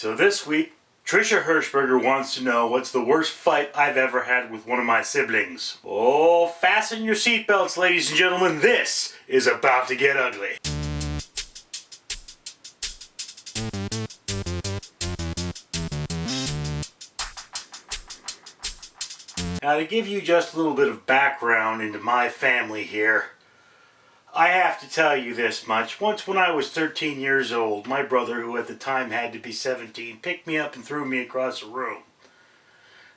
So this week, Trisha Hirschberger wants to know what's the worst fight I've ever had with one of my siblings. Oh, fasten your seatbelts, ladies and gentlemen. This is about to get ugly. Now, to give you just a little bit of background into my family here, I have to tell you this much. Once when I was 13 years old, my brother, who at the time had to be 17, picked me up and threw me across the room.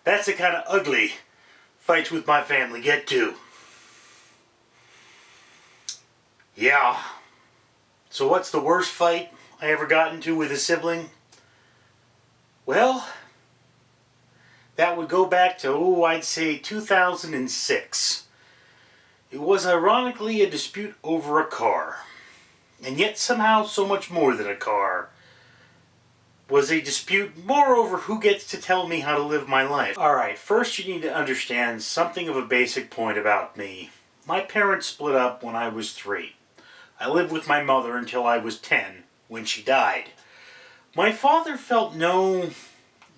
That's the kind of ugly fights with my family get to. Yeah. So what's the worst fight I ever got into with a sibling? Well, that would go back to, I'd say 2006. It was ironically a dispute over a car. And yet somehow so much more than a car. Was a dispute more over who gets to tell me how to live my life. Alright, first you need to understand something of a basic point about me. My parents split up when I was 3. I lived with my mother until I was 10, when she died. My father felt no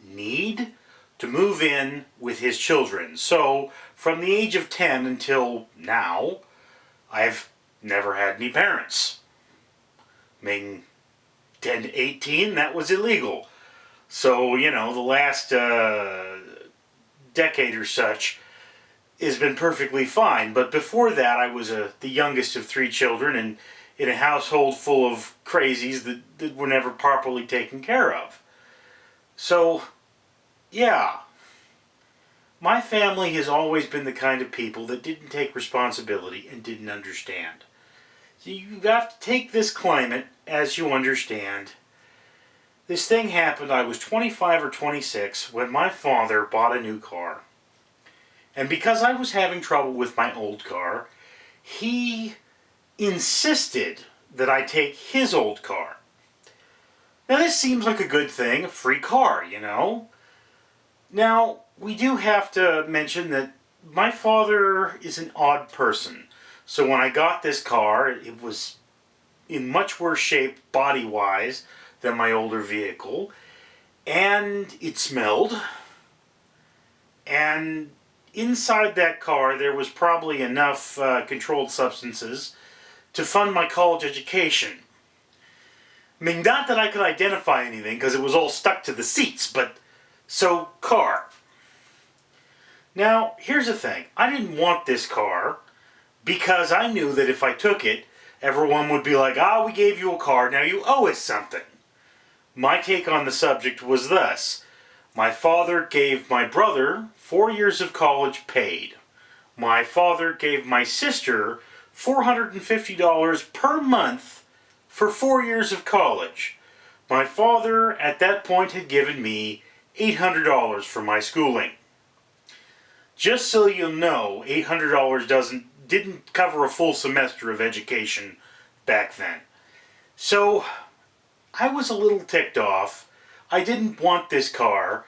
need to move in with his children. So, from the age of 10 until now, I've never had any parents. I mean, 10 to 18, that was illegal. So, you know, the last decade or such has been perfectly fine. But before that, I was the youngest of 3 children and in a household full of crazies that were never properly taken care of. So, yeah. My family has always been the kind of people that didn't take responsibility and didn't understand. So you have to take this climate as you understand. This thing happened, I was 25 or 26 when my father bought a new car. And because I was having trouble with my old car, he insisted that I take his old car. Now this seems like a good thing, a free car, you know. Now, we do have to mention that my father is an odd person. So when I got this car, it was in much worse shape body-wise than my older vehicle. And it smelled. And inside that car there was probably enough controlled substances to fund my college education. I mean, not that I could identify anything because it was all stuck to the seats, but so, car. Now, here's the thing. I didn't want this car because I knew that if I took it, everyone would be like, we gave you a car, now you owe us something. My take on the subject was thus. My father gave my brother 4 years of college paid. My father gave my sister $450 per month for 4 years of college. My father, at that point, had given me $800 for my schooling. Just so you know, $800 didn't cover a full semester of education back then. So, I was a little ticked off. I didn't want this car,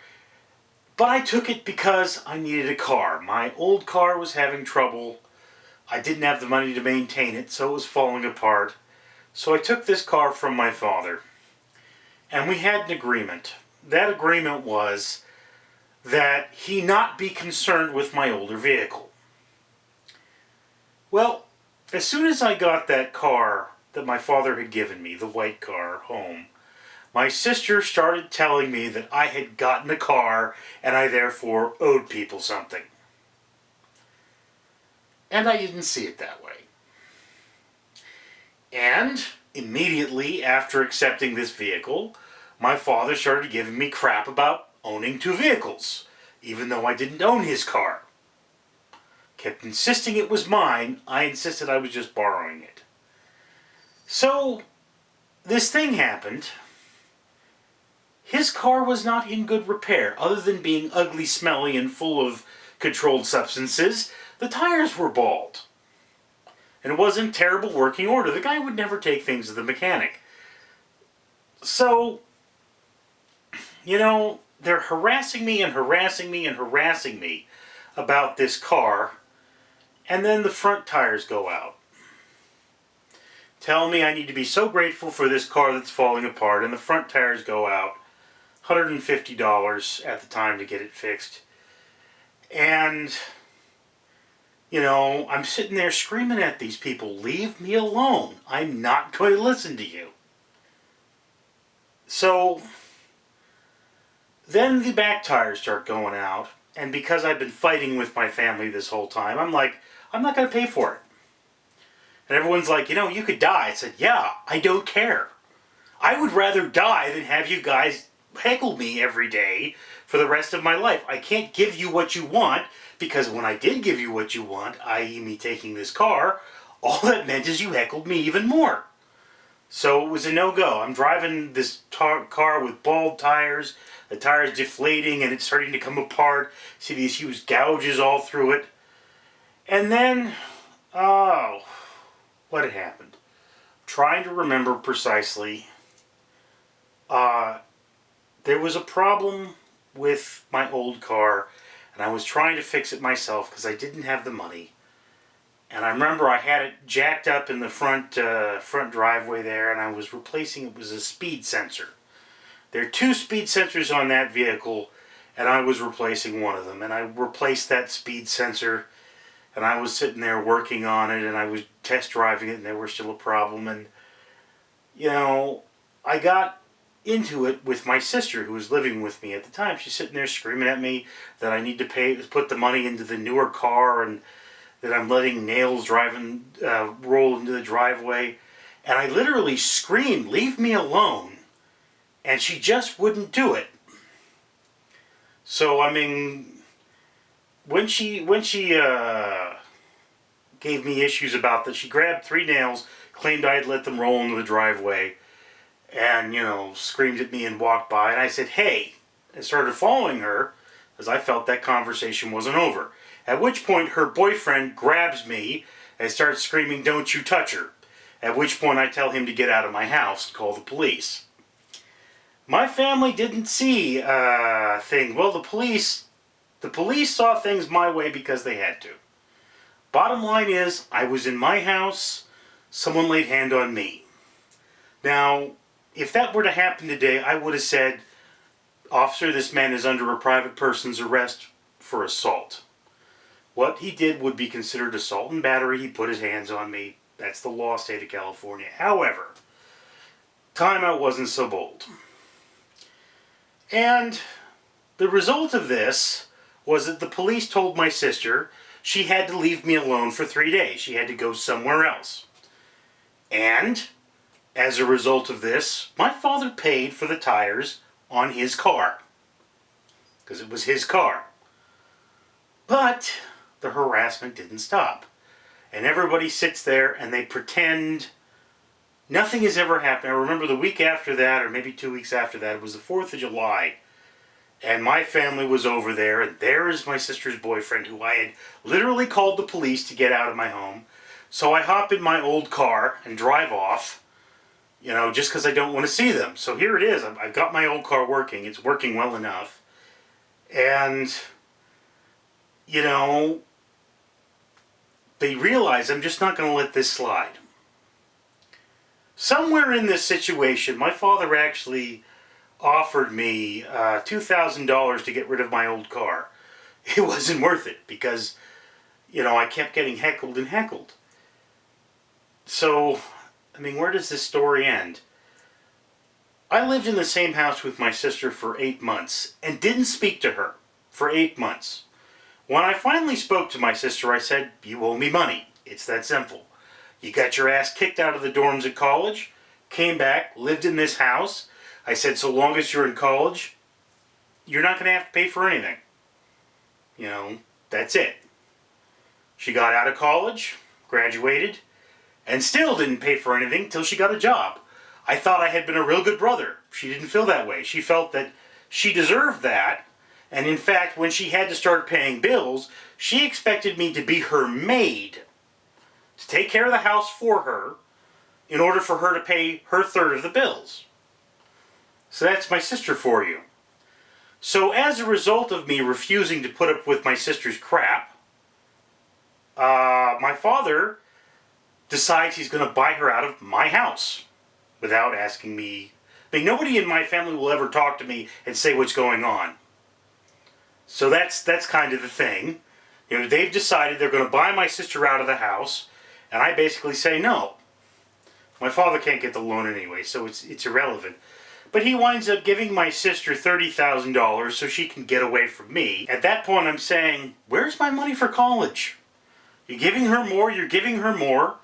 but I took it because I needed a car. My old car was having trouble. I didn't have the money to maintain it, so it was falling apart. So I took this car from my father. And we had an agreement. That agreement was that he not be concerned with my older vehicle. Well, as soon as I got that car that my father had given me, the white car, home, my sister started telling me that I had gotten a car and I therefore owed people something. And I didn't see it that way. And immediately after accepting this vehicle, my father started giving me crap about owning 2 vehicles, even though I didn't own his car. Kept insisting it was mine, I insisted I was just borrowing it. So, this thing happened. His car was not in good repair, other than being ugly, smelly, and full of controlled substances. The tires were bald. And it was in terrible working order. The guy would never take things to the mechanic. So, you know, they're harassing me and harassing me and harassing me about this car, and then the front tires go out. Tell me I need to be so grateful for this car that's falling apart, and the front tires go out. $150 at the time to get it fixed. And, you know, I'm sitting there screaming at these people, leave me alone. I'm not going to listen to you. So then the back tires start going out. And because I've been fighting with my family this whole time, I'm like, I'm not going to pay for it. And everyone's like, you know, you could die. I said, yeah, I don't care. I would rather die than have you guys heckle me every day for the rest of my life. I can't give you what you want, because when I did give you what you want, i.e. me taking this car, all that meant is you heckled me even more. So it was a no-go. I'm driving this car with bald tires, the tire's deflating and it's starting to come apart. See these huge gouges all through it. And then, oh, what had happened? Trying to remember precisely. There was a problem with my old car, and I was trying to fix it myself because I didn't have the money. And I remember I had it jacked up in the front driveway there, and I was replacing it with a speed sensor. There are 2 speed sensors on that vehicle, and I was replacing one of them. And I replaced that speed sensor, and I was sitting there working on it, and I was test driving it, and there was still a problem. And, you know, I got into it with my sister, who was living with me at the time. She's sitting there screaming at me that I need to put the money into the newer car, and that I'm letting nails roll into the driveway. And I literally screamed, leave me alone. And she just wouldn't do it. So, I mean, when she gave me issues about that, she grabbed 3 nails, claimed I had let them roll into the driveway, and, you know, screamed at me and walked by. And I said, hey, and started following her, as I felt that conversation wasn't over. At which point her boyfriend grabs me and starts screaming, don't you touch her. At which point I tell him to get out of my house and call the police. My family didn't see thing. Well, the police saw things my way because they had to. Bottom line is, I was in my house, someone laid hand on me. Now, if that were to happen today, I would have said, officer, this man is under a private person's arrest for assault. What he did would be considered assault and battery. He put his hands on me. That's the law, state of California. However, timeout wasn't so bold. And the result of this was that the police told my sister she had to leave me alone for 3 days. She had to go somewhere else. And as a result of this, my father paid for the tires on his car, because it was his car. But the harassment didn't stop. And everybody sits there and they pretend nothing has ever happened. I remember the week after that, or maybe 2 weeks after that, it was the 4th of July. And my family was over there, and there is my sister's boyfriend, who I had literally called the police to get out of my home. So I hop in my old car and drive off, you know, just because I don't want to see them. So here it is. I've got my old car working. It's working well enough. And, you know, they realize I'm just not going to let this slide. Somewhere in this situation, my father actually offered me $2,000 to get rid of my old car. It wasn't worth it because, you know, I kept getting heckled and heckled. So, I mean, where does this story end? I lived in the same house with my sister for 8 months and didn't speak to her for 8 months. When I finally spoke to my sister, I said, you owe me money. It's that simple. You got your ass kicked out of the dorms at college, came back, lived in this house. I said, so long as you're in college, you're not going to have to pay for anything. You know, that's it. She got out of college, graduated, and still didn't pay for anything till she got a job. I thought I had been a real good brother. She didn't feel that way. She felt that she deserved that. And in fact, when she had to start paying bills, she expected me to be her maid, to take care of the house for her, in order for her to pay her third of the bills. So that's my sister for you. So as a result of me refusing to put up with my sister's crap, my father decides he's going to buy her out of my house without asking me I mean, nobody in my family will ever talk to me and say what's going on. So that's kind of the thing. You know, they've decided they're going to buy my sister out of the house, and I basically say no. My father can't get the loan anyway, so it's irrelevant. But he winds up giving my sister $30,000 so she can get away from me. At that point, I'm saying, where's my money for college? You're giving her more, you're giving her more.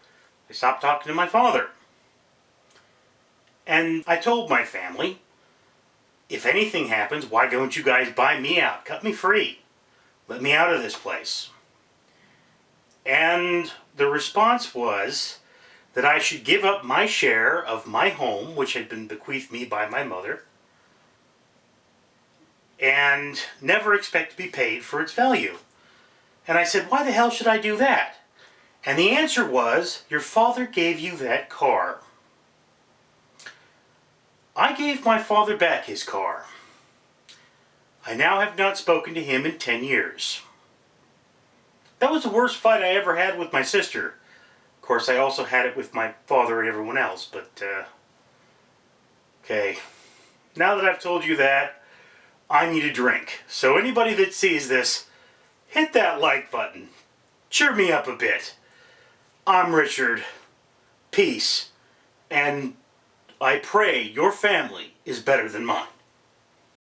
I stopped talking to my father. And I told my family, if anything happens, why don't you guys buy me out? Cut me free. Let me out of this place. And the response was that I should give up my share of my home, which had been bequeathed me by my mother, and never expect to be paid for its value. And I said, why the hell should I do that? And the answer was, your father gave you that car. I gave my father back his car. I now have not spoken to him in 10 years. That was the worst fight I ever had with my sister. Of course, I also had it with my father and everyone else, but, okay. Now that I've told you that, I need a drink. So anybody that sees this, hit that like button. Cheer me up a bit. I'm Richard. Peace. And I pray your family is better than mine.